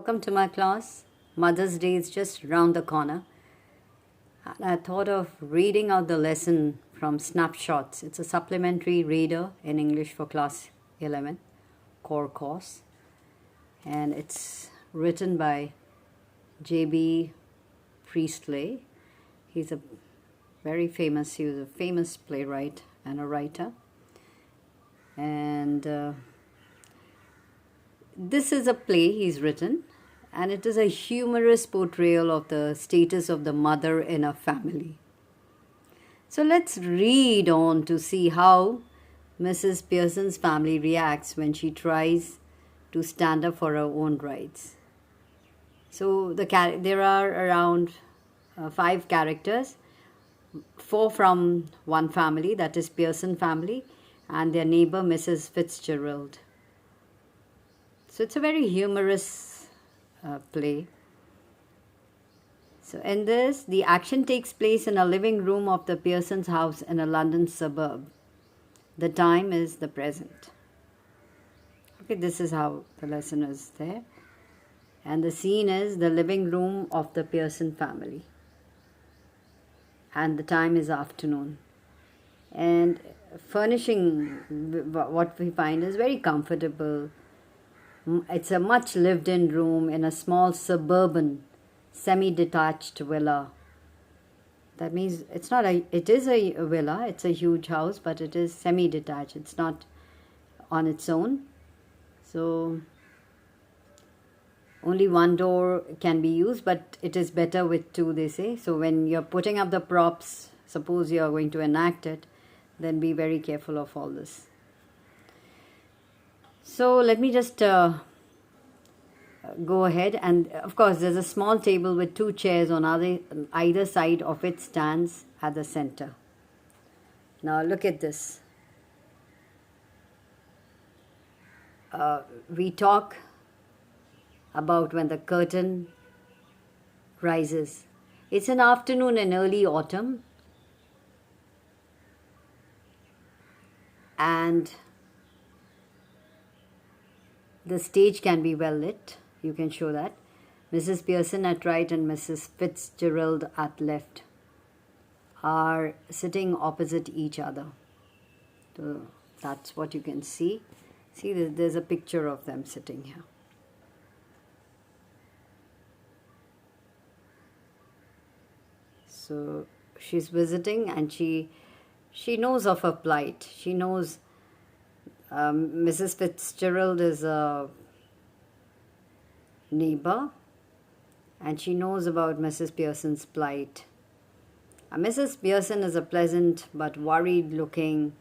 Welcome to my class. Mother's Day is just round the corner. And I thought of reading out the lesson from Snapshots. It's a supplementary reader in English for class 11 core course. And it's written by J.B.Priestly. He was a famous playwright and a writer. And this is a play he's written, and it is a humorous portrayal of the status of the mother in a family. So let's read on to see how Mrs. Pearson's family reacts when she tries to stand up for her own rights. So there are around 5 characters, 4 from one family, that is Pearson family, and their neighbor Mrs. Fitzgerald. So it's a very humorous play. So in this, the action takes place in a living room of the Pearson's house in a London suburb. The time is the present. Okay, this is how the lesson is there. And the scene is the living room of the Pearson family. And the time is afternoon. And furnishing, what we find is very comfortable. It's a much lived in room in a small suburban semi-detached villa. That means it is a villa, it's a huge house, but it is semi-detached. It's not on its own. So only one door can be used, but it is better with 2, they say. So when you're putting up the props, suppose you're going to enact it, then be very careful of all this. So let me just go ahead, and of course there's a small table with 2 chairs on either side of it stands at the center. Now look at this. We talk about when the curtain rises. It's an afternoon in early autumn, and the stage can be well lit. You can show that. Mrs. Pearson at right and Mrs. Fitzgerald at left are sitting opposite each other. So that's what you can see. See, there's a picture of them sitting here. So she's visiting, and she knows of her plight. She knows Mrs. Fitzgerald is a neighbor, and she knows about Mrs. Pearson's plight. Mrs. Pearson is a pleasant but worried looking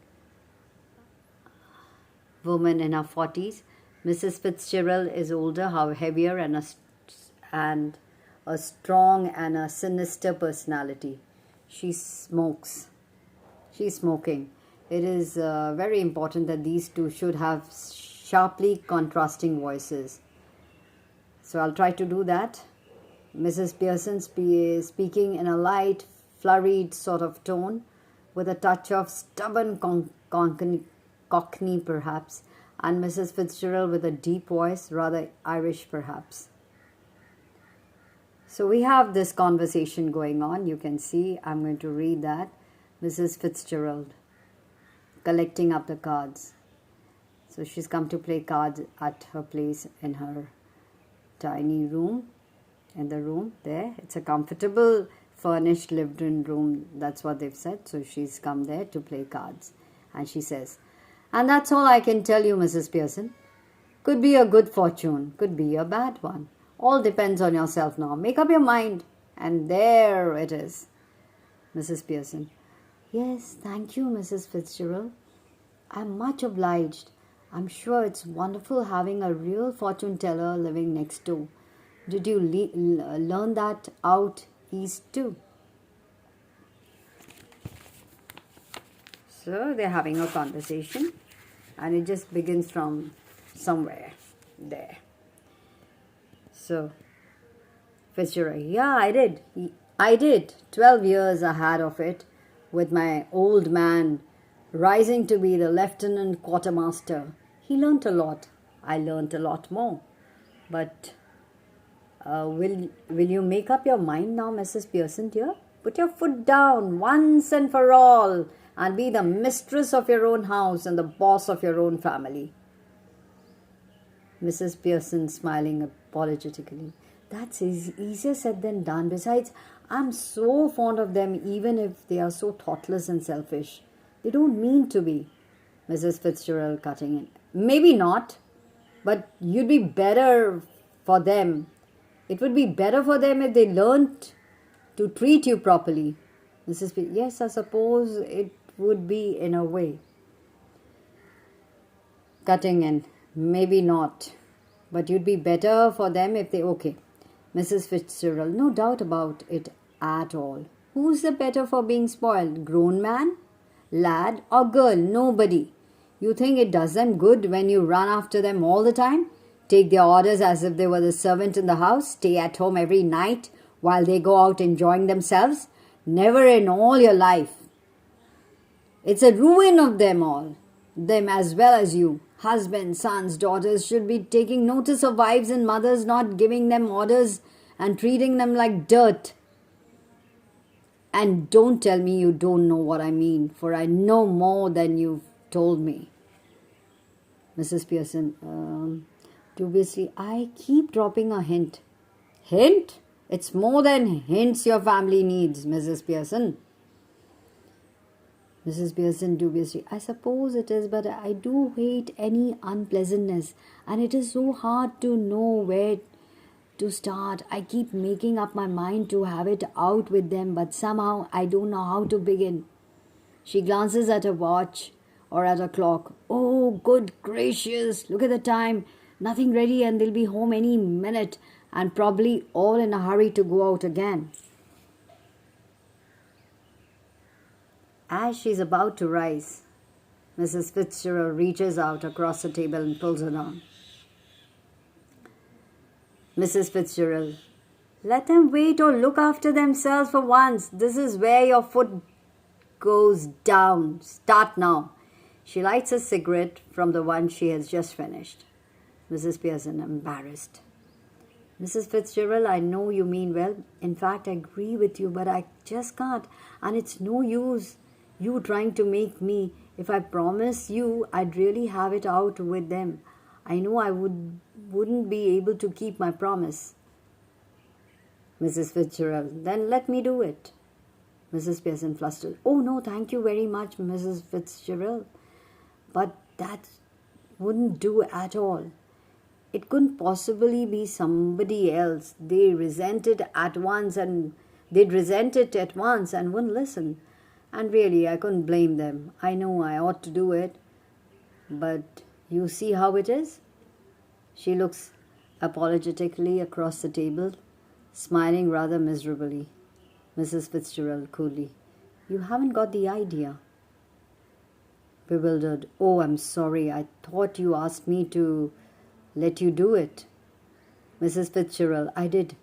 woman in her 40s. Mrs. Fitzgerald is older, however heavier, and a strong and a sinister personality. She's smoking. It is very important that these 2 should have sharply contrasting voices. So I'll try to do that. Mrs. Pearson is speaking in a light, flurried sort of tone, with a touch of stubborn cockney perhaps, and Mrs. Fitzgerald with a deep voice, rather Irish perhaps. So we have this conversation going on. You can see, I'm going to read that. Mrs. Fitzgerald collecting up the cards. So she's come to play cards at her place in her tiny room, in the room there. It's a comfortable, furnished, lived-in room. That's what they've said. So she's come there to play cards. And she says, "And that's all I can tell you, Mrs. Pearson. Could be a good fortune, could be a bad one. All depends on yourself now. Make up your mind." And there it is. Mrs. Pearson: "Yes, thank you, Mrs. Fitzgerald. I'm much obliged. I'm sure it's wonderful having a real fortune teller living next door. Did you learn that out east too?" So they're having a conversation, and it just begins from somewhere there. So Fitzgerald: "Yeah, I did. 12 years I had of it, with my old man rising to be the lieutenant quartermaster. He learnt a lot. I learnt a lot more. But Will you make up your mind now, Mrs. Pearson, dear? Put your foot down once and for all and be the mistress of your own house and the boss of your own family. Mrs. Pearson smiling apologetically. That's easier said than done. Besides, I'm so fond of them even if they are so thoughtless and selfish. They don't mean to be. Mrs. Fitzgerald cutting in. Maybe not, but you'd be better for them. It would be better for them if they learnt to treat you properly. Mrs. P. Yes, I suppose it would be in a way. Cutting in. Maybe not, but you'd be better for them if they... Okay. Mrs. Fitzgerald. No doubt about it at all. Who's the better for being spoiled? Grown man, lad or girl? Nobody. You think it does them good when you run after them all the time? Take their orders as if they were the servant in the house? Stay at home every night while they go out enjoying themselves? Never in all your life. It's a ruin of them all. Them as well as you. Husbands, sons, daughters should be taking notice of wives and mothers, not giving them orders and treating them like dirt. And don't tell me you don't know what I mean, for I know more than you've told me. Mrs. Pearson, dubiously, I keep dropping a hint. Hint? It's more than hints your family needs, Mrs. Pearson. Mrs. Pearson dubiously, I suppose it is, but I do hate any unpleasantness, and it is so hard to know where to start. I keep making up my mind to have it out with them, but somehow I don't know how to begin. She glances at her watch or at a clock. Oh, good gracious, look at the time. Nothing ready and they'll be home any minute and probably all in a hurry to go out again. As she's about to rise, Mrs. Fitzgerald reaches out across the table and pulls her down. Mrs. Fitzgerald, let them wait or look after themselves for once. This is where your foot goes down. Start now. She lights a cigarette from the one she has just finished. Mrs. Pearson, embarrassed. Mrs. Fitzgerald, I know you mean well. In fact, I agree with you, but I just can't. And it's no use you trying to make me. If I promise you, I'd really have it out with them. I know I wouldn't be able to keep my promise. Mrs. Fitzgerald, then let me do it. Mrs. Pearson flustered. Oh no, thank you very much, Mrs. Fitzgerald. But that wouldn't do at all. It couldn't possibly be somebody else. They'd resent it at once and wouldn't listen. And really, I couldn't blame them. I know I ought to do it. But you see how it is? She looks apologetically across the table, smiling rather miserably. Mrs. Fitzgerald coolly, you haven't got the idea. Bewildered, oh, I'm sorry. I thought you asked me to let you do it. Mrs. Fitzgerald, I did,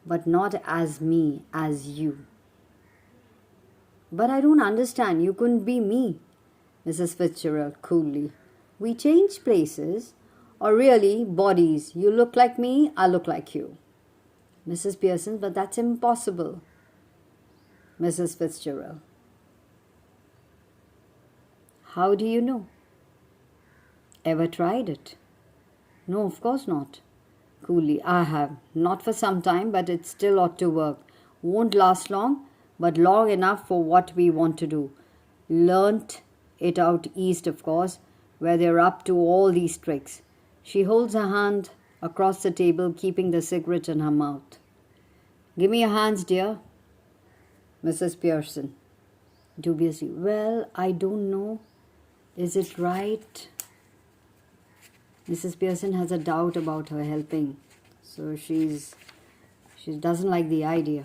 but not as me, as you. But I don't understand. You couldn't be me. Mrs. Fitzgerald coolly. We change places, or really bodies. You look like me, I look like you. Mrs. Pearson, but that's impossible. Mrs. Fitzgerald. How do you know? Ever tried it? No, of course not. Coolly, I have. Not for some time, but it still ought to work. Won't last long, but long enough for what we want to do. Learnt it out east, of course, where they're up to all these tricks. She holds her hand across the table, keeping the cigarette in her mouth. Give me your hands, dear. Mrs. Pearson, dubiously. Well, I don't know. Is it right? Mrs. Pearson has a doubt about her helping. So she doesn't like the idea.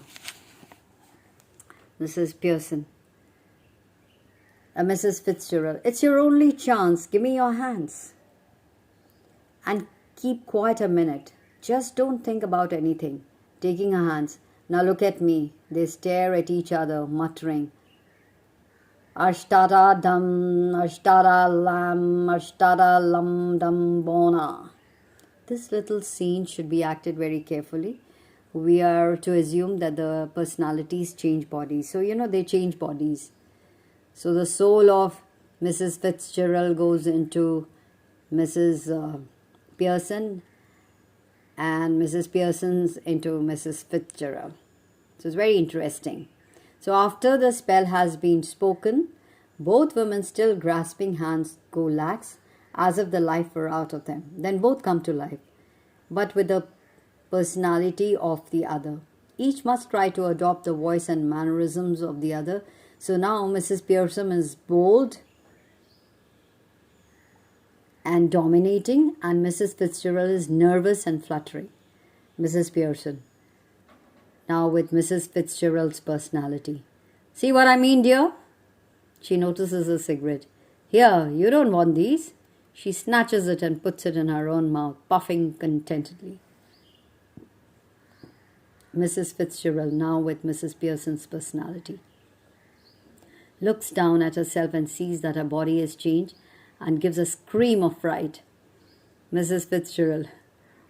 Mrs. Pearson. Mrs. Fitzgerald. It's your only chance. Give me your hands. And keep quiet a minute. Just don't think about anything. Taking her hands. Now look at me. They stare at each other, muttering. Ashtara dam, ashtara lam, ashtara lam dam bona. This little scene should be acted very carefully. we are to assume that the personalities change bodies. So, they change bodies. So the soul of Mrs. Fitzgerald goes into Mrs. Pearson, and Mrs. Pearson's into Mrs. Fitzgerald. So it's very interesting. So after the spell has been spoken, both women, still grasping hands, go lax, as if the life were out of them. Then both come to life, but with the personality of the other. Each must try to adopt the voice and mannerisms of the other. So now Mrs. Pearson is bold and dominating, and Mrs. Fitzgerald is nervous and fluttering. Mrs. Pearson, now with Mrs. Fitzgerald's personality. See what I mean, dear? She notices a cigarette. Here, you don't want these. She snatches it and puts it in her own mouth, puffing contentedly. Mrs. Fitzgerald, now with Mrs. Pearson's personality, looks down at herself and sees that her body has changed and gives a scream of fright. Mrs. Fitzgerald,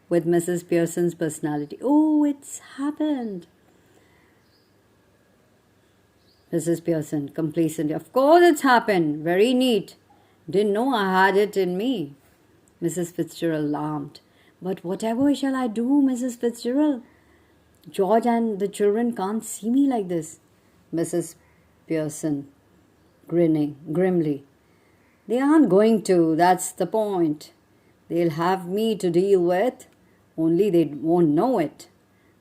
with Mrs. Pearson's personality. Oh, it's happened. Mrs. Pearson, complacently. Of course it's happened. Very neat. Didn't know I had it in me. Mrs. Fitzgerald alarmed. But whatever shall I do, Mrs. Fitzgerald? George and the children can't see me like this. Mrs. Pearson, grinning grimly. They aren't going to, that's the point. They'll have me to deal with, only they won't know it.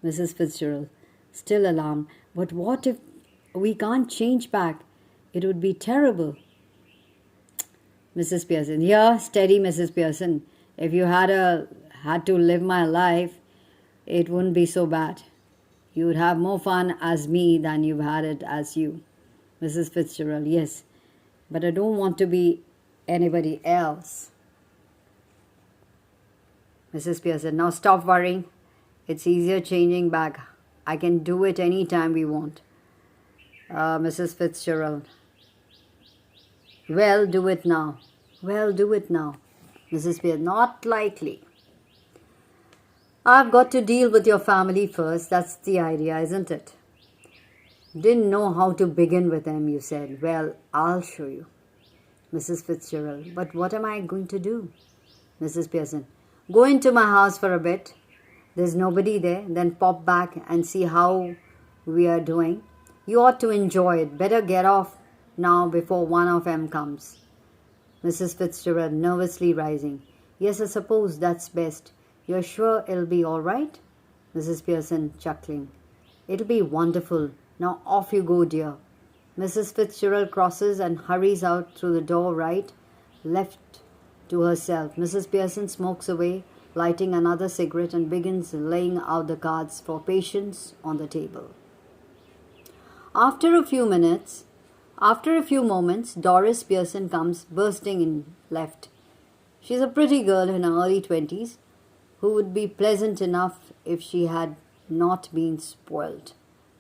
Mrs. Fitzgerald, still alarmed. But what if we can't change back? It would be terrible. Mrs. Pearson, here, steady, Mrs. Pearson. If you had to live my life, it wouldn't be so bad. You would have more fun as me than you've had it as you. Mrs. Fitzgerald, yes, but I don't want to be anybody else. Mrs. Pearson, now stop worrying. It's easier changing back. I can do it any time we want. Mrs. Fitzgerald, well, do it now. Well, do it now. Mrs. Pearson, not likely. I've got to deal with your family first. That's the idea, isn't it? Didn't know how to begin with them, you said. Well, I'll show you. Mrs. Fitzgerald, but what am I going to do? Mrs. Pearson, go into my house for a bit. There's nobody there. Then pop back and see how we are doing. You ought to enjoy it. Better get off now before one of them comes. Mrs. Fitzgerald, nervously rising. Yes, I suppose that's best. You're sure it'll be all right? Mrs. Pearson, chuckling. It'll be wonderful. Now off you go, dear. Mrs. Fitzgerald crosses and hurries out through the door right, left to herself. Mrs. Pearson smokes away, lighting another cigarette, and begins laying out the cards for patience on the table. After a few moments, Doris Pearson comes bursting in left. She's a pretty girl in her early 20s who would be pleasant enough if she had not been spoiled.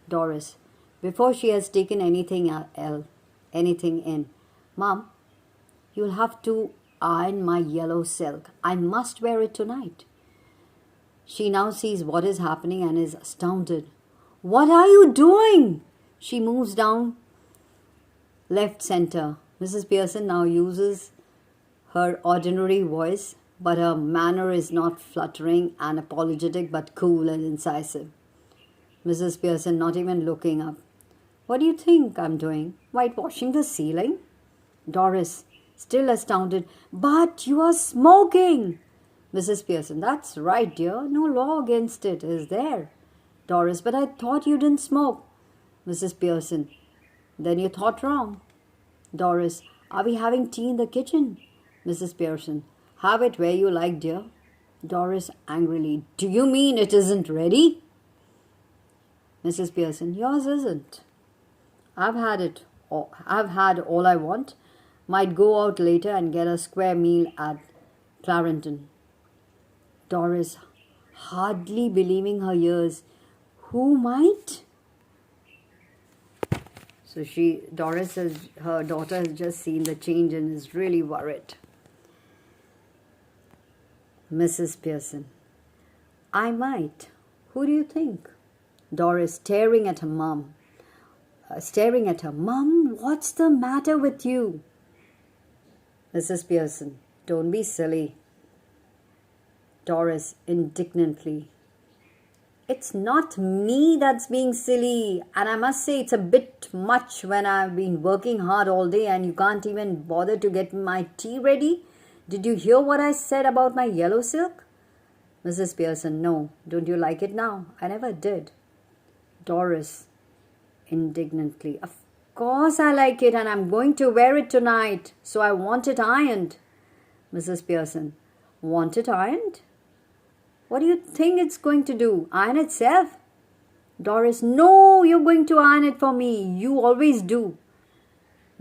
Doris, before she has taken anything in. Mom, you'll have to iron my yellow silk. I must wear it tonight. She now sees what is happening and is astounded. What are you doing? She moves down left center. Mrs. Pearson now uses her ordinary voice, but her manner is not fluttering and apologetic, but cool and incisive. Mrs. Pearson, not even looking up. What do you think I'm doing? Whitewashing the ceiling? Doris, still astounded. But you are smoking. Mrs. Pearson, that's right, dear. No law against it, is there? Doris, but I thought you didn't smoke. Mrs. Pearson, then you thought wrong. Doris, are we having tea in the kitchen? Mrs. Pearson, have it where you like, dear. Doris, angrily, do you mean it isn't ready? Mrs. Pearson, yours isn't. I've had all I want. Might go out later and get a square meal at Clarendon. Doris, hardly believing her ears. Who might? So her daughter has just seen the change and is really worried. Mrs. Pearson, I might. Who do you think? Doris staring at her mum. Mum, what's the matter with you? Mrs. Pearson, don't be silly. Doris indignantly. It's not me that's being silly, and I must say it's a bit much when I've been working hard all day and you can't even bother to get my tea ready. Did you hear what I said about my yellow silk? Mrs. Pearson, no. Don't you like it now? I never did. Doris, indignantly, of course I like it and I'm going to wear it tonight, so I want it ironed. Mrs. Pearson, want it ironed? What do you think it's going to do? Iron itself? Doris, no, you're going to iron it for me. You always do.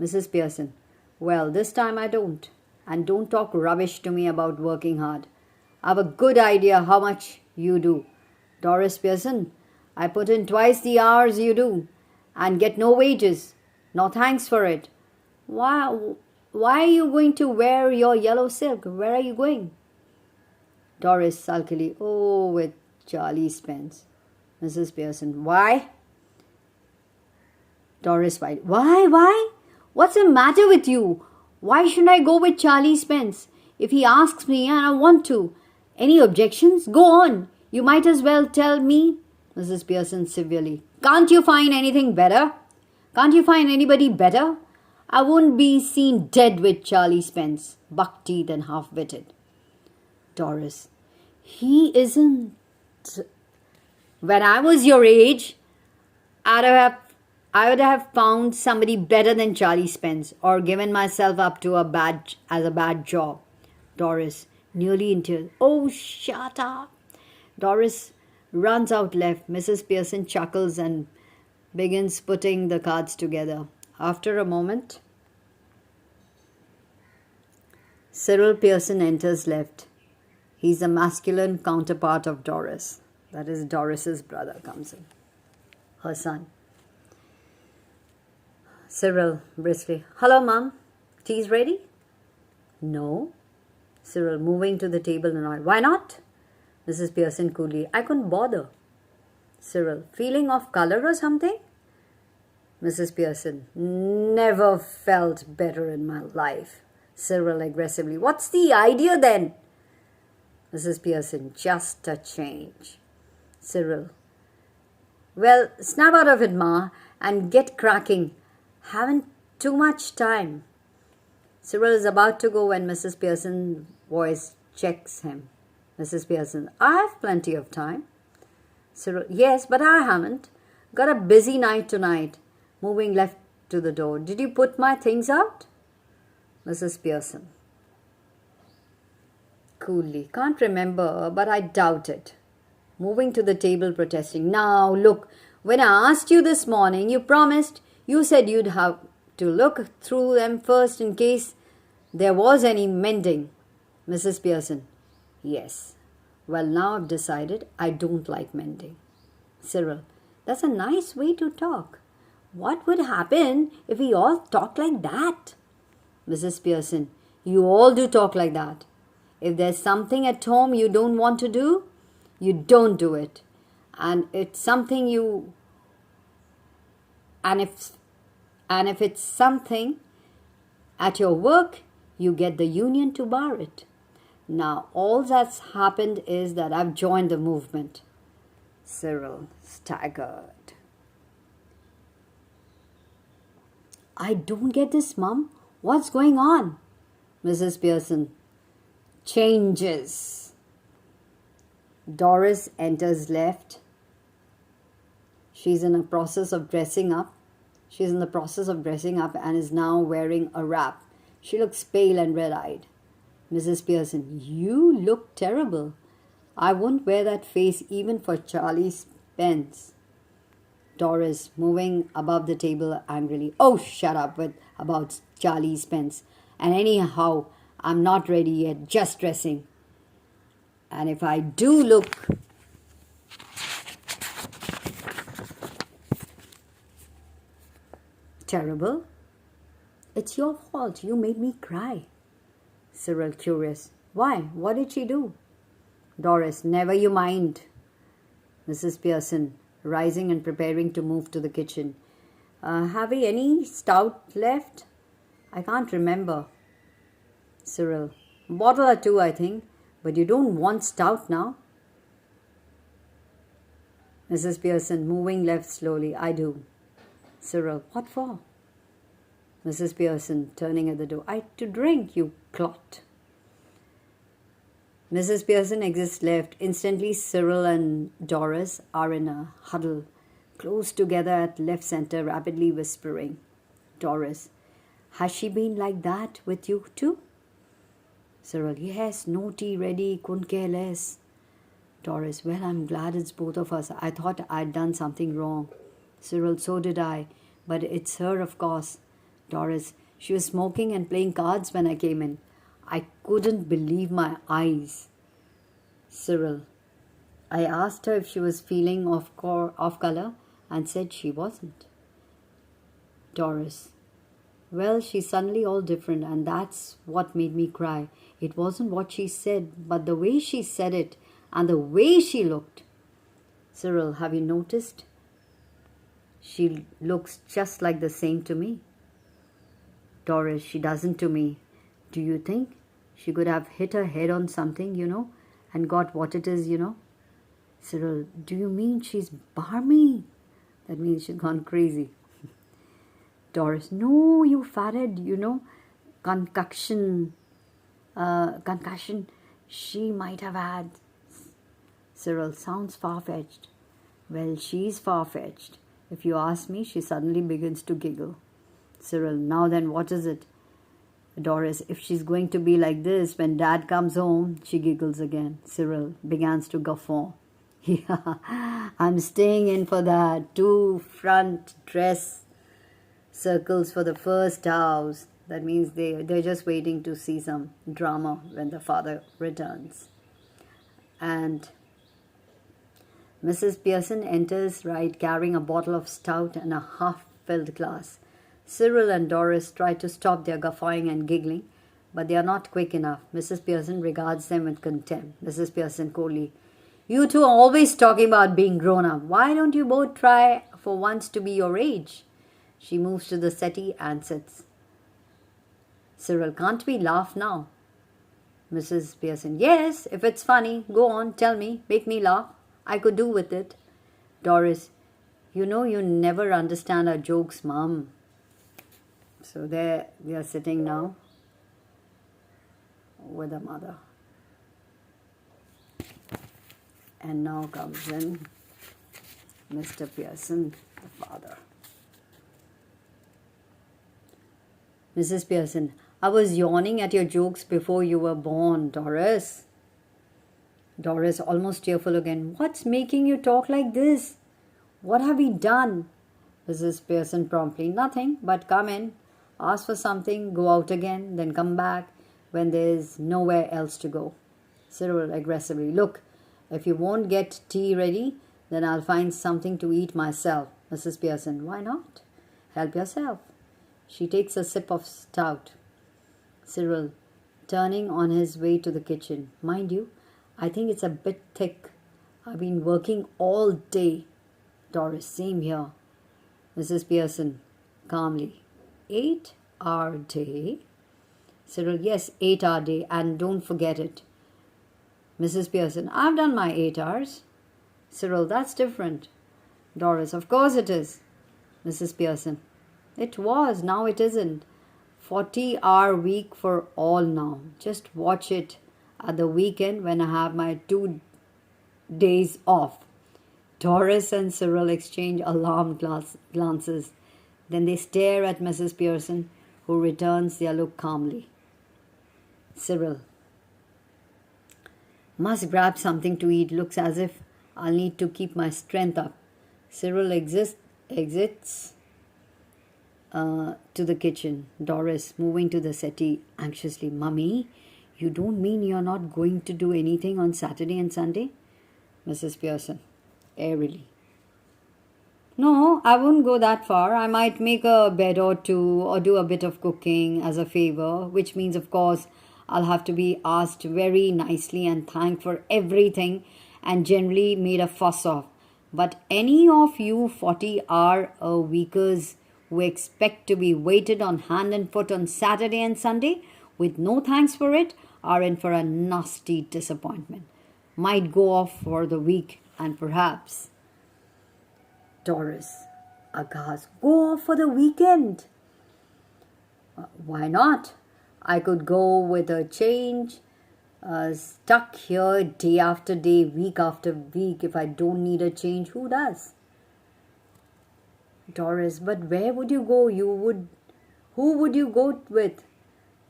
Mrs. Pearson, well, this time I don't. And don't talk rubbish to me about working hard. I have a good idea how much you do. Doris Pearson, I put in twice the hours you do and get no wages. No thanks for it. Why are you going to wear your yellow silk? Where are you going? Doris sulkily, oh, with Charlie Spence. Mrs. Pearson, why? Doris White, why? What's the matter with you? Why shouldn't I go with Charlie Spence? If he asks me and I want to. Any objections? Go on. You might as well tell me. Mrs. Pearson severely, can't you find anything better? Can't you find anybody better? I won't be seen dead with Charlie Spence, buck-teethed and half-witted. Doris, he isn't. When I was your age, I would have found somebody better than Charlie Spence or given myself up to a bad job. Doris, nearly in tears, oh, shut up. Doris runs out left. Mrs. Pearson chuckles and begins putting the cards together. After a moment, Cyril Pearson enters left. He's the masculine counterpart of Doris. That is, Doris's brother comes in. Her son. Cyril briskly, hello, Mum. Tea's ready? No. Cyril moving to the table and all. Why not? Mrs. Pearson coolly, I couldn't bother. Cyril, feeling off color or something? Mrs. Pearson, never felt better in my life. Cyril aggressively, what's the idea then? Mrs. Pearson, just a change. Cyril, well, snap out of it, Ma, and get cracking. Haven't too much time. Cyril is about to go when Mrs. Pearson's voice checks him. Mrs. Pearson, I have plenty of time. Cyril, yes, but I haven't. Got a busy night tonight. Moving left to the door. Did you put my things out? Mrs. Pearson, coolly, can't remember, but I doubt it. Moving to the table, protesting. Now, look, when I asked you this morning, you promised, you said you'd have to look through them first in case there was any mending. Mrs. Pearson, yes. Well, now I've decided I don't like mending. Cyril, that's a nice way to talk. What would happen if we all talked like that? Mrs. Pearson, you all do talk like that. If there's something at home you don't want to do, you don't do it. And it's something you... And if it's something at your work, you get the union to bar it. Now, all that's happened is that I've joined the movement. Cyril staggered. I don't get this, Mum. What's going on? Mrs. Pearson, changes. Doris enters left. She's in the process of dressing up and is now wearing a wrap. She looks pale and red-eyed. Mrs. Pearson, you look terrible. I won't wear that face even for Charlie Spence. Doris, moving above the table angrily. Oh, shut up about Charlie Spence. And anyhow, I'm not ready yet, just dressing. And if I do look... terrible, it's your fault. You made me cry. Cyril, curious. Why? What did she do? Doris, never you mind. Mrs. Pearson, rising and preparing to move to the kitchen. Have we any stout left? I can't remember. Cyril, bottle or two, I think. But you don't want stout now? Mrs. Pearson, moving left slowly. I do. Cyril, what for? Mrs. Pearson, turning at the door. To drink, you clot. Mrs. Pearson exits left. Instantly, Cyril and Doris are in a huddle, close together at left center, rapidly whispering. Doris, has she been like that with you too? Cyril, yes, no tea ready, couldn't care less. Doris, well, I'm glad it's both of us. I thought I'd done something wrong. Cyril, so did I. But it's her, of course. Doris, she was smoking and playing cards when I came in. I couldn't believe my eyes. Cyril, I asked her if she was feeling off color and said she wasn't. Doris, well, she's suddenly all different, and that's what made me cry. It wasn't what she said, but the way she said it and the way she looked. Cyril, have you noticed? She looks just like the same to me. Doris, she doesn't to me. Do you think she could have hit her head on something, and got what it is, Cyril, do you mean she's barmy? That means she's gone crazy. Doris, no, you fathead, concussion. Concussion she might have had. Cyril, sounds far-fetched. Well, she's far-fetched. If you ask me, she suddenly begins to giggle. Cyril, now then, what is it? Doris, if she's going to be like this when Dad comes home, she giggles again. Cyril begins to guffaw. Yeah, I'm staying in for that. 2 front dress circles for the first house. That means they're just waiting to see some drama when the father returns. And Mrs. Pearson enters, carrying a bottle of stout and a half-filled glass. Cyril and Doris try to stop their guffawing and giggling, but they are not quick enough. Mrs. Pearson regards them with contempt. Mrs. Pearson coldly, you two are always talking about being grown up. Why don't you both try for once to be your age? She moves to the settee and sits. Cyril, can't we laugh now? Mrs. Pearson, yes, if it's funny. Go on, tell me, make me laugh. I could do with it. Doris, you never understand our jokes, Mum. So there we are sitting now with the mother. And now comes in Mr. Pearson, the father. Mrs. Pearson, I was yawning at your jokes before you were born, Doris. Doris, almost tearful again. What's making you talk like this? What have we done? Mrs. Pearson promptly, nothing, but come in, ask for something, go out again, then come back when there's nowhere else to go. Cyril aggressively, look, if you won't get tea ready, then I'll find something to eat myself. Mrs. Pearson, why not? Help yourself. She takes a sip of stout. Cyril, turning on his way to the kitchen. Mind you, I think it's a bit thick. I've been working all day. Doris, same here. Mrs. Pearson, calmly. 8-hour day? Cyril, yes, 8-hour day, and don't forget it. Mrs. Pearson, I've done my 8 hours. Cyril, that's different. Doris, of course it is. Mrs. Pearson, it was, now it isn't. 40-hour week for all now. Just watch it at the weekend when I have my 2 days off. Doris and Cyril exchange alarmed glances. Then they stare at Mrs. Pearson, who returns their look calmly. Cyril, must grab something to eat. Looks as if I'll need to keep my strength up. Cyril exits to the kitchen. Doris, moving to the settee anxiously. Mummy, you don't mean you're not going to do anything on Saturday and Sunday? Mrs. Pearson, airily. No, I wouldn't go that far. I might make a bed or two or do a bit of cooking as a favor, which means, of course, I'll have to be asked very nicely and thanked for everything and generally made a fuss of. But any of you 40-hour-a-weekers who expect to be waited on hand and foot on Saturday and Sunday with no thanks for it are in for a nasty disappointment. Might go off for the week and perhaps. Doris, aghast, go off for the weekend. Why not? I could go with a change. Stuck here day after day, week after week. If I don't need a change, who does? Doris, but where would you go? Who would you go with?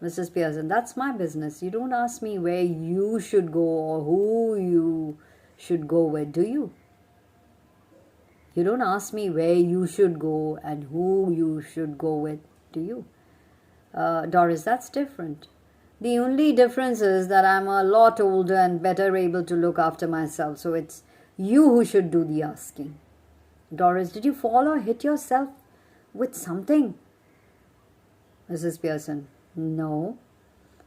Mrs. Pearson, that's my business. You don't ask me where you should go or who you should go with, do you? You don't ask me where you should go and who you should go with, do you? Doris, that's different. The only difference is that I'm a lot older and better able to look after myself, so it's you who should do the asking. Doris, did you fall or hit yourself with something? Mrs. Pearson, no.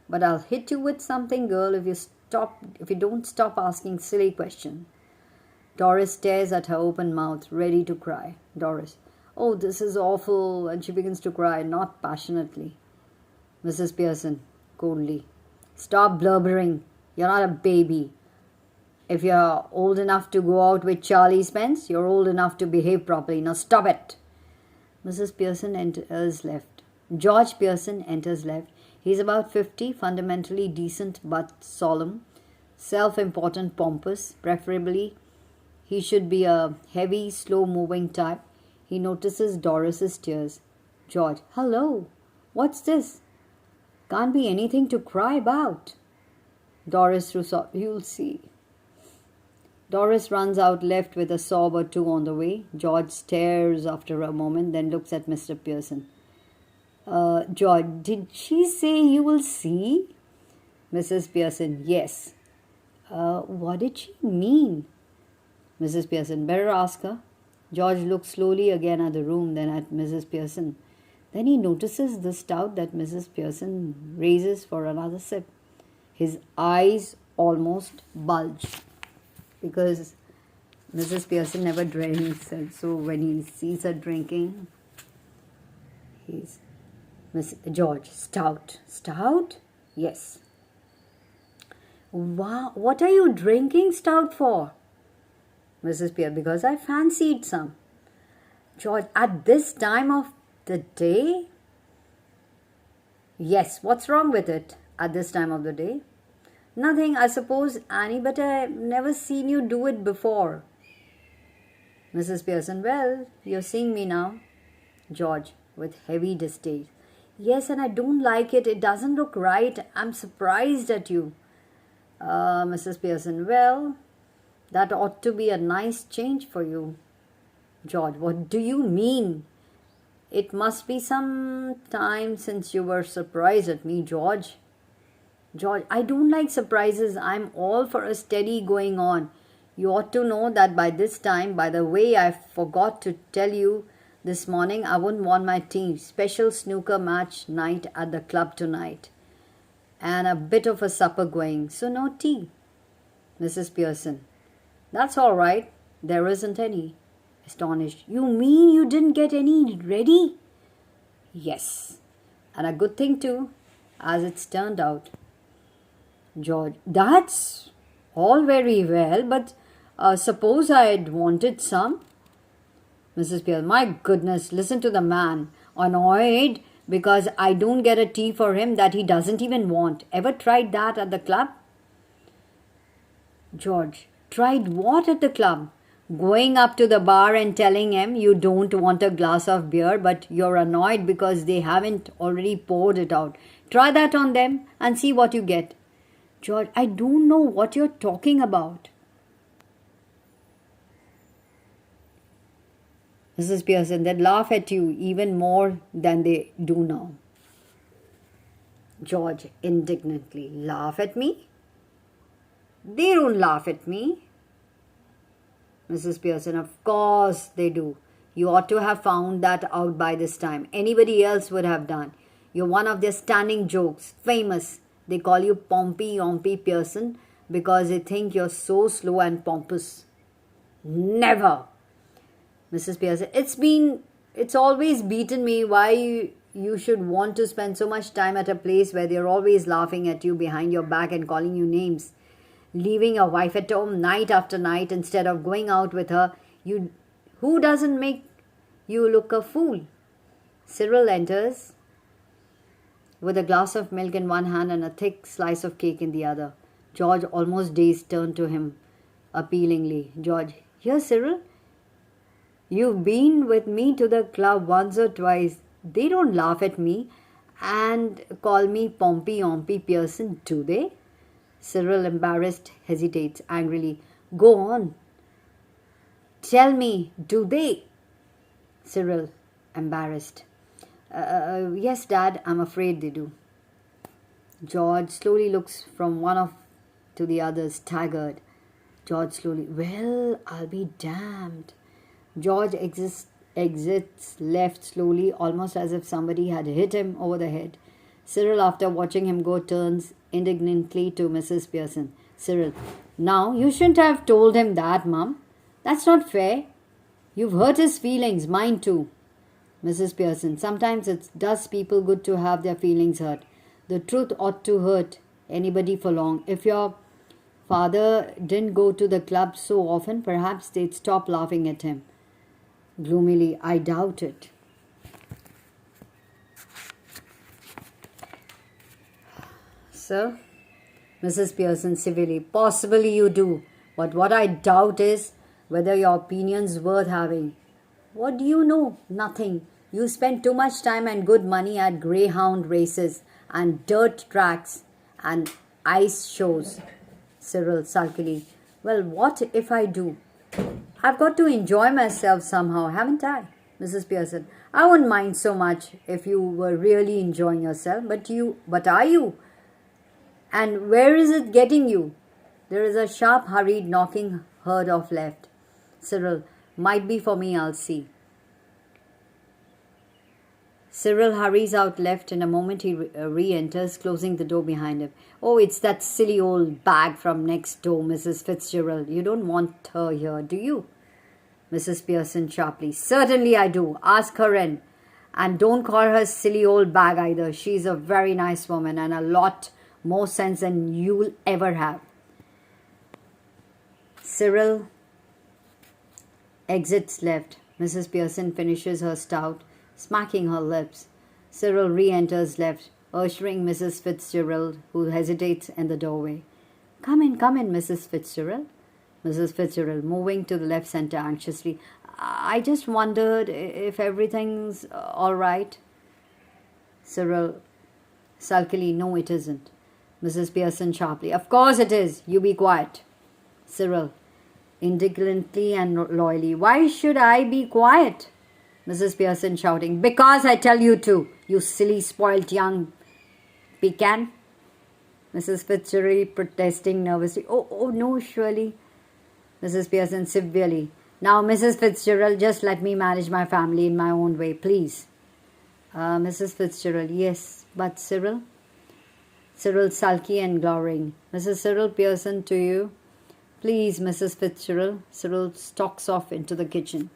But I'll hit you with something, girl, if you don't stop asking silly questions. Doris stares at her open mouth, ready to cry. Doris, oh, this is awful, and she begins to cry, not passionately. Mrs. Pearson, coldly, stop blubbering. You're not a baby. If you're old enough to go out with Charlie Spence, you're old enough to behave properly. Now stop it. Mrs. Pearson enters left. George Pearson enters left. He's about 50, fundamentally decent but solemn, self-important, pompous. Preferably, he should be a heavy, slow-moving type. He notices Doris's tears. George, hello. What's this? Can't be anything to cry about. Doris through sob. You'll see. Doris runs out left with a sob or two on the way. George stares after a moment, then looks at Mr. Pearson. George, did she say you will see? Mrs. Pearson, yes. What did she mean? Mrs. Pearson, better ask her. George looks slowly again at the room, then at Mrs. Pearson. Then he notices the stout that Mrs. Pearson raises for another sip. His eyes almost bulge because Mrs. Pearson never drinks, and so when he sees her drinking, he's Miss George, stout. Stout? Yes. Wow, what are you drinking stout for? Mrs. Pearson, because I fancied some. George, at this time of the day? Yes, what's wrong with it at this time of the day? Nothing, I suppose, Annie, but I've never seen you do it before. Mrs. Pearson, well, you're seeing me now. George, with heavy distaste. Yes, and I don't like it. It doesn't look right. I'm surprised at you. Mrs. Pearson, well, that ought to be a nice change for you. George, what do you mean? It must be some time since you were surprised at me, George. George, I don't like surprises. I'm all for a steady going on. You ought to know that by this time, by the way, I forgot to tell you this morning, I wouldn't want my team. Special snooker match night at the club tonight. And a bit of a supper going. So no tea. Mrs. Pearson, that's all right. There isn't any. Astonished. You mean you didn't get any ready? Yes. And a good thing too, as it's turned out. George, that's all very well, but suppose I'd wanted some? Mrs. Pearson, my goodness, listen to the man. Annoyed because I don't get a tea for him that he doesn't even want. Ever tried that at the club? George, tried what at the club? Going up to the bar and telling him you don't want a glass of beer, but you're annoyed because they haven't already poured it out. Try that on them and see what you get. George, I don't know what you're talking about. Mrs. Pearson, they'd laugh at you even more than they do now. George, indignantly, laugh at me? They don't laugh at me. Mrs. Pearson, of course they do. You ought to have found that out by this time. Anybody else would have done. You're one of their standing jokes. Famous. They call you Pompey Yompy Pearson because they think you're so slow and pompous. Never. Mrs. Pearson, it's always beaten me why you should want to spend so much time at a place where they're always laughing at you behind your back and calling you names. Leaving your wife at home night after night instead of going out with her, who doesn't make you look a fool? Cyril enters with a glass of milk in one hand and a thick slice of cake in the other. George, almost dazed, turned to him appealingly. George, here, Cyril. You've been with me to the club once or twice. They don't laugh at me and call me Pompey Ompy Pearson, do they? Cyril, embarrassed, hesitates angrily. Go on. Tell me, do they? Cyril, embarrassed. Yes, Dad, I'm afraid they do. George slowly looks from one of to the other, staggered. George slowly, well, I'll be damned. George exits left slowly, almost as if somebody had hit him over the head. Cyril, after watching him go, turns indignantly to Mrs. Pearson. Cyril, now you shouldn't have told him that, Mum. That's not fair. You've hurt his feelings, mine too. Mrs. Pearson, sometimes it does people good to have their feelings hurt. The truth ought to hurt anybody for long. If your father didn't go to the club so often, perhaps they'd stop laughing at him. Gloomily, I doubt it. Sir? Mrs. Pearson civilly, possibly you do, but what I doubt is whether your opinion's worth having. What do you know? Nothing. You spend too much time and good money at greyhound races and dirt tracks and ice shows. Cyril sulkily, well, what if I do? I've got to enjoy myself somehow, haven't I? Mrs. Pearson, I wouldn't mind so much if you were really enjoying yourself, but are you? And where is it getting you? There is a sharp, hurried knocking heard off left. Cyril, might be for me, I'll see. Cyril hurries out left. In a moment he re-enters, closing the door behind him. Oh, it's that silly old bag from next door, Mrs. Fitzgerald. You don't want her here, do you? Mrs. Pearson sharply. Certainly I do. Ask her in. And don't call her silly old bag either. She's a very nice woman and a lot more sense than you'll ever have. Cyril exits left. Mrs. Pearson finishes her stout, smacking her lips. Cyril re-enters left, ushering Mrs. Fitzgerald, who hesitates in the doorway. Come in, Mrs. Fitzgerald. Mrs. Fitzgerald, moving to the left centre anxiously. I just wondered if everything's all right. Cyril, sulkily, no, it isn't. Mrs. Pearson sharply, of course it is. You be quiet. Cyril, indignantly and loyally, why should I be quiet? Mrs. Pearson shouting, because I tell you to, you silly spoilt young pecan. Mrs. Fitzgerald protesting nervously, oh no, surely. Mrs. Pearson severely, now Mrs. Fitzgerald, just let me manage my family in my own way, please. Mrs. Fitzgerald, yes, but Cyril? Cyril sulky and glowering. Mrs. Cyril Pearson, to you. Please, Mrs. Fitzgerald. Cyril stalks off into the kitchen.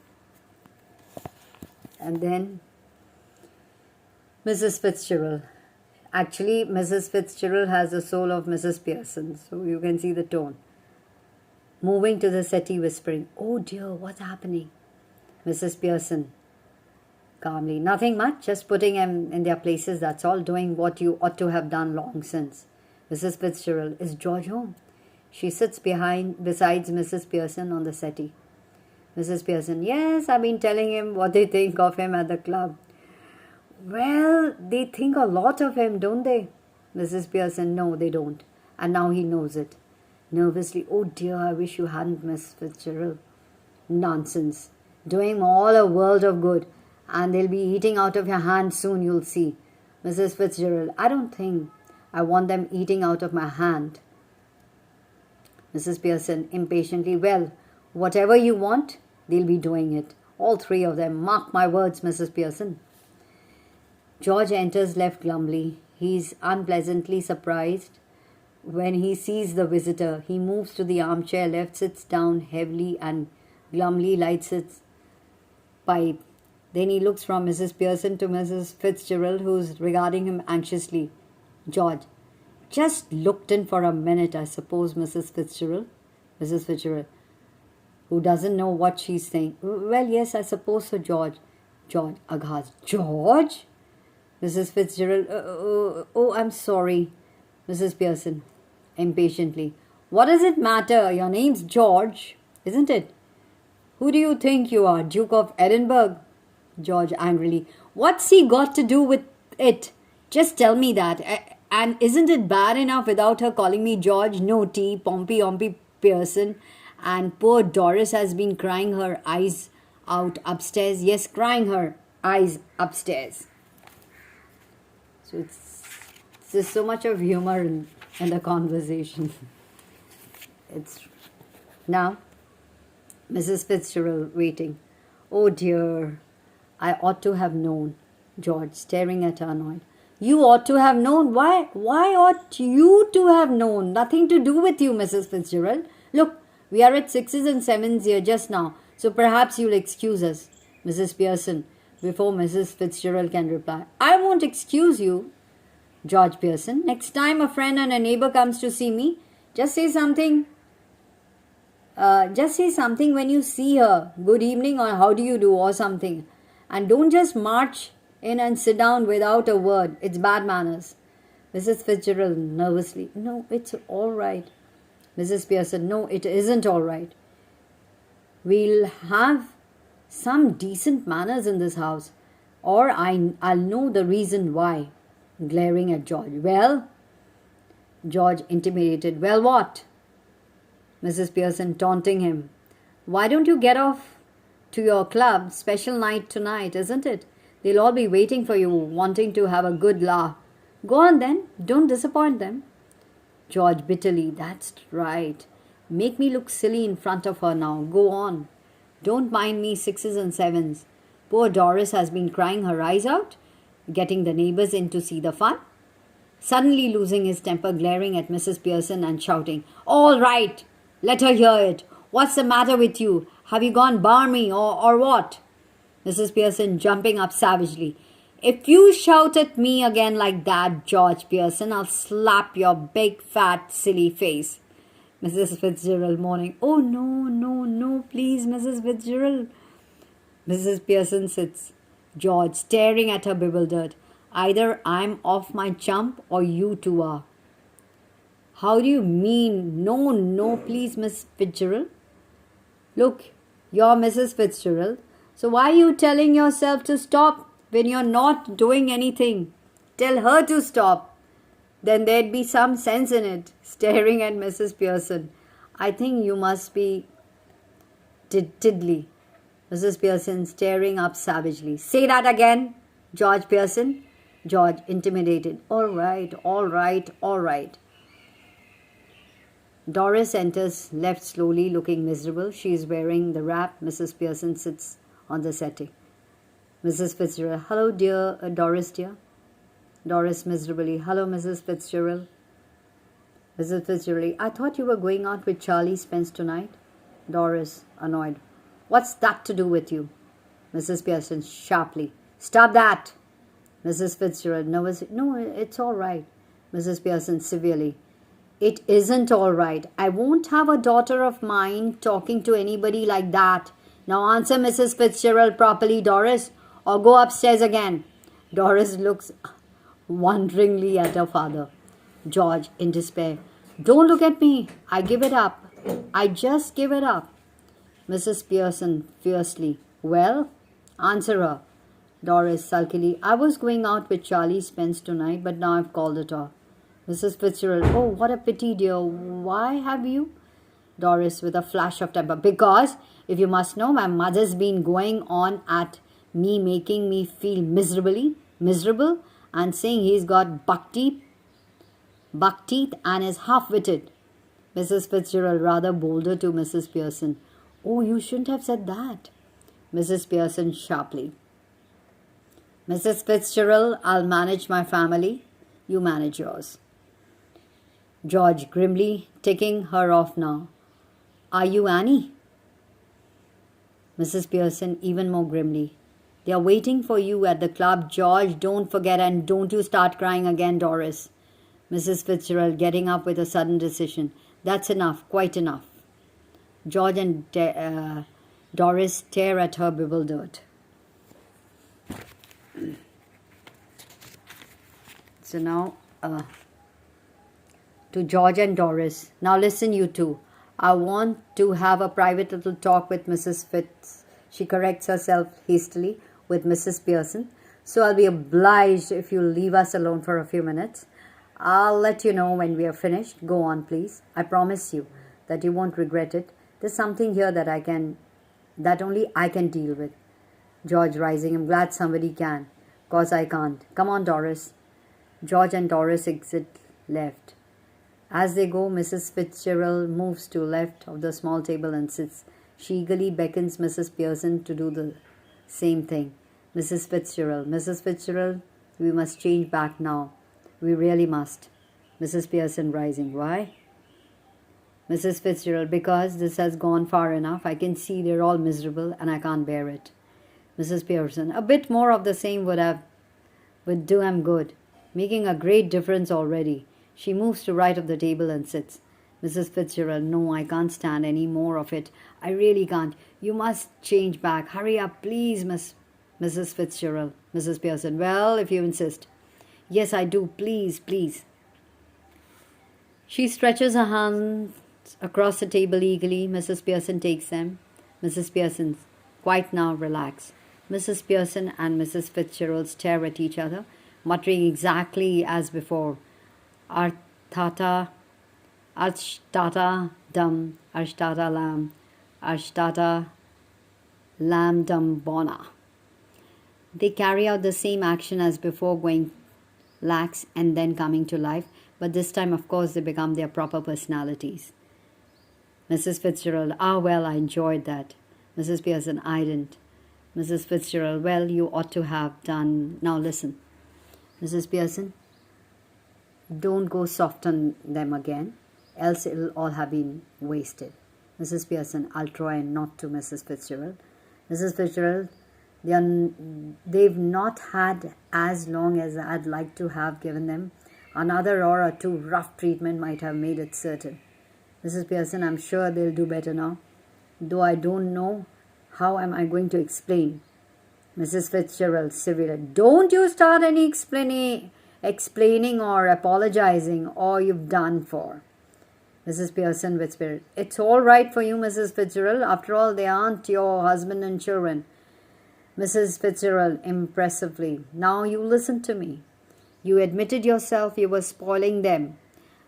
And then Mrs. Fitzgerald. Actually, Mrs. Fitzgerald has the soul of Mrs. Pearson, so you can see the tone. Moving to the settee, whispering, oh dear, what's happening? Mrs. Pearson, calmly, nothing much, just putting them in their places, that's all, doing what you ought to have done long since. Mrs. Fitzgerald, is George home? She sits besides Mrs. Pearson on the settee. Mrs. Pearson, yes, I've been telling him what they think of him at the club. Well, they think a lot of him, don't they? Mrs. Pearson, no, they don't. And now he knows it. Nervously, oh dear, I wish you hadn't, Miss Fitzgerald. Nonsense. Doing all a world of good. And they'll be eating out of your hand soon, you'll see. Mrs. Fitzgerald, I don't think I want them eating out of my hand. Mrs. Pearson, impatiently, well, whatever you want, they'll be doing it. All three of them. Mark my words, Mrs. Pearson. George enters left glumly. He's unpleasantly surprised when he sees the visitor. He moves to the armchair left, sits down heavily and glumly lights his pipe. Then he looks from Mrs. Pearson to Mrs. Fitzgerald, who's regarding him anxiously. George, just looked in for a minute, I suppose, Mrs. Fitzgerald. Mrs. Fitzgerald, who doesn't know what she's saying. Well, yes, I suppose so, George. George, aghast. George? Mrs. Fitzgerald, oh, I'm sorry. Mrs. Pearson, impatiently. What does it matter? Your name's George, isn't it? Who do you think you are, Duke of Edinburgh? George, angrily. What's he got to do with it? Just tell me that. And isn't it bad enough without her calling me George? No tea, Pompey Pearson. And poor Doris has been crying her eyes out upstairs. Yes, crying her eyes upstairs. So there's so much of humor in the conversation. It's now Mrs. Fitzgerald waiting. Oh dear, I ought to have known. George, staring at her annoyed. You ought to have known. Why ought you to have known? Nothing to do with you, Mrs. Fitzgerald. Look, we are at 6s and 7s here just now, so perhaps you'll excuse us. Mrs. Pearson, before Mrs. Fitzgerald can reply. I won't excuse you. George Pearson, next time a friend and a neighbor comes to see me, just say something. Just say something when you see her. Good evening or how do you do or something. And don't just march in and sit down without a word. It's bad manners. Mrs. Fitzgerald nervously. No, it's all right. Mrs. Pearson. No, it isn't all right. We'll have some decent manners in this house. Or I'll know the reason why. Glaring at George. Well? George intimidated. Well, what? Mrs. Pearson taunting him. Why don't you get off to your club? Special night tonight, isn't it? They'll all be waiting for you, wanting to have a good laugh. Go on then. Don't disappoint them. George bitterly. That's right. Make me look silly in front of her now. Go on. Don't mind me 6s and 7s. Poor Doris has been crying her eyes out, getting the neighbours in to see the fun. Suddenly losing his temper, glaring at Mrs. Pearson and shouting, All right! Let her hear it. What's the matter with you? Have you gone barmy or what? Mrs. Pearson jumping up savagely. If you shout at me again like that, George Pearson, I'll slap your big, fat, silly face. Mrs. Fitzgerald moaning. Oh, no, please, Mrs. Fitzgerald. Mrs. Pearson sits. George staring at her bewildered. Either I'm off my chump or you two are. How do you mean? No, please, Miss Fitzgerald. Look, you're Mrs. Fitzgerald. So why are you telling yourself to stop when you're not doing anything? Tell her to stop. Then there'd be some sense in it. Staring at Mrs. Pearson. I think you must be tiddly. Mrs. Pearson staring up savagely. Say that again, George Pearson. George intimidated. All right. Doris enters, left slowly, looking miserable. She is wearing the wrap. Mrs. Pearson sits on the settee. Mrs. Fitzgerald. Hello, dear. Doris, dear. Doris miserably. Hello, Mrs. Fitzgerald. Mrs. Fitzgerald. I thought you were going out with Charlie Spence tonight. Doris, annoyed. What's that to do with you? Mrs. Pearson, sharply. Stop that. Mrs. Fitzgerald, nervously. No, it's all right. Mrs. Pearson, severely. It isn't all right. I won't have a daughter of mine talking to anybody like that. Now answer Mrs. Fitzgerald properly, Doris, or go upstairs again. Doris looks wonderingly at her father. George, in despair. Don't look at me. I give it up. I just give it up. Mrs. Pearson, fiercely. Well, answer her. Doris, sulkily. I was going out with Charlie Spence tonight, but now I've called it off. Mrs. Fitzgerald. Oh, what a pity, dear. Why have you? Doris, with a flash of temper. Because, if you must know, my mother's been going on at me, making me feel miserable, and saying he's got buck teeth and is half-witted. Mrs. Fitzgerald, rather bolder to Mrs. Pearson. Oh, you shouldn't have said that. Mrs. Pearson, sharply. Mrs. Fitzgerald, I'll manage my family. You manage yours. George, grimly, taking her off now. Are you Annie? Mrs. Pearson even more grimly. They are waiting for you at the club, George. Don't forget, and don't you start crying again, Doris. Mrs. Fitzgerald getting up with a sudden decision. That's enough, quite enough. George and Doris stare at her bewildered. So now, to George and Doris. Now listen, you two. I want to have a private little talk with Mrs. Fitz. She corrects herself hastily with Mrs. Pearson. So I'll be obliged if you'll leave us alone for a few minutes. I'll let you know when we are finished. Go on, please. I promise you that you won't regret it. There's something here that only I can deal with. George rising. I'm glad somebody can. 'Cause I can't. Come on, Doris. George and Doris exit left. As they go, Mrs. Fitzgerald moves to left of the small table and sits. She eagerly beckons Mrs. Pearson to do the same thing. Mrs. Fitzgerald, we must change back now. We really must. Mrs. Pearson rising. Why? Mrs. Fitzgerald, because this has gone far enough. I can see they're all miserable and I can't bear it. Mrs. Pearson, a bit more of the same would do them good. Making a great difference already. She moves to right of the table and sits. Mrs. Fitzgerald, no, I can't stand any more of it. I really can't. You must change back. Hurry up, please, Mrs. Fitzgerald. Mrs. Pearson, well, if you insist. Yes, I do. Please, please. She stretches her hands across the table eagerly. Mrs. Pearson takes them. Mrs. Pearson, quite now, relax. Mrs. Pearson and Mrs. Fitzgerald stare at each other, muttering exactly as before. Ashtata dum, ashtata lam dum bona. They carry out the same action as before, going lax and then coming to life, but this time, of course, they become their proper personalities. Mrs. Fitzgerald, well, I enjoyed that. Mrs. Pearson, I didn't. Mrs. Fitzgerald, well, you ought to have done. Now listen. Mrs. Pearson, don't go soft on them again, else it'll all have been wasted. Mrs. Pearson, I'll try not to. Mrs. Fitzgerald. Mrs. Fitzgerald, they've not had as long as I'd like to have given them. Another hour or two rough treatment might have made it certain. Mrs. Pearson, I'm sure they'll do better now, though I don't know how am I going to explain. Mrs. Fitzgerald severely, don't you start any explaining or apologizing, or you've done for. Mrs. Pearson with spirit, it's all right for you, Mrs. Fitzgerald. After all, they aren't your husband and children. Mrs. Fitzgerald impressively, now you listen to me. You admitted yourself you were spoiling them,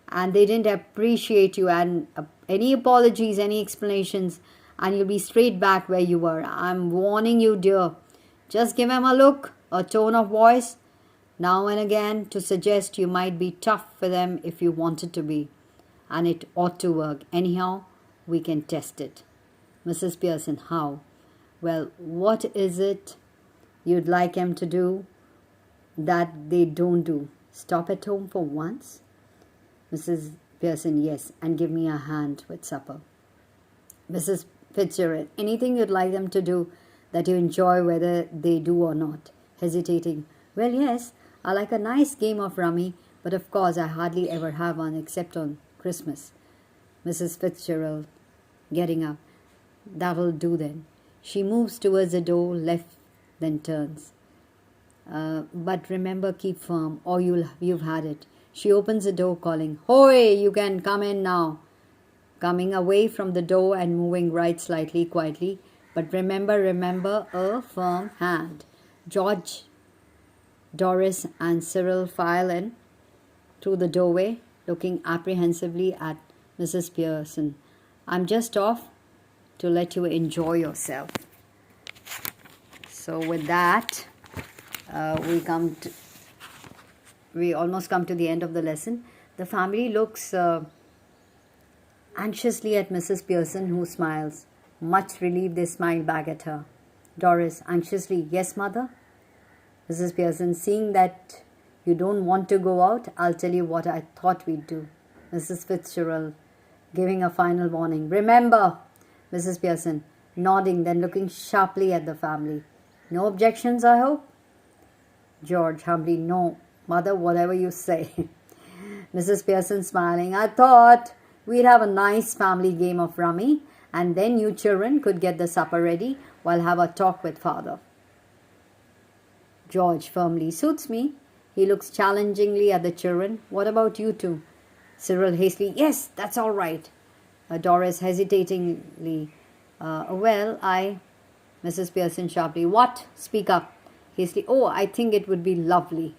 and they didn't appreciate you. And any apologies, any explanations, and you'll be straight back where you were. I'm warning you, dear. Just give them a look, a tone of voice, now and again, to suggest you might be tough for them if you wanted to be. And it ought to work. Anyhow, we can test it. Mrs. Pearson, how? Well, what is it you'd like them to do that they don't do? Stop at home for once? Mrs. Pearson, yes, and give me a hand with supper. Mrs. Fitzgerald, anything you'd like them to do that you enjoy whether they do or not? Hesitating, well, yes, I like a nice game of rummy, but of course I hardly ever have one except on Christmas. Mrs. Fitzgerald, getting up, that'll do then. She moves towards the door, left, then turns. But remember, keep firm, or you've had it. She opens the door, calling, "Hoy, you can come in now." Coming away from the door and moving right slightly, quietly. But remember, a firm hand. George, Doris, and Cyril file in through the doorway, looking apprehensively at Mrs. Pearson. I'm just off to let you enjoy yourself. So with that, we almost come to the end of the lesson. The family looks anxiously at Mrs. Pearson, who smiles. Much relieved, they smile back at her. Doris, anxiously, yes, mother? Mrs. Pearson, seeing that you don't want to go out, I'll tell you what I thought we'd do. Mrs. Fitzgerald, giving a final warning. Remember, Mrs. Pearson, nodding, then looking sharply at the family. No objections, I hope? George humbly, no. Mother, whatever you say. Mrs. Pearson smiling, I thought we'd have a nice family game of rummy, and then you children could get the supper ready while have a talk with father. George firmly, suits me. He looks challengingly at the children. What about you two? Cyril hastily, yes, that's all right. Doris hesitatingly, Mrs. Pearson sharply, what? Speak up. Hastily, oh, I think it would be lovely.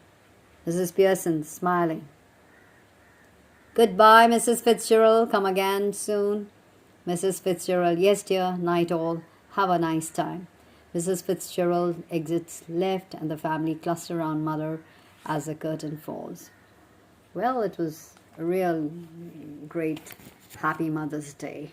Mrs. Pearson smiling. Goodbye, Mrs. Fitzgerald. Come again soon. Mrs. Fitzgerald, yes, dear. Night all. Have a nice time. Mrs. Fitzgerald exits left and the family cluster around Mother as the curtain falls. Well, it was a real great happy Mother's Day.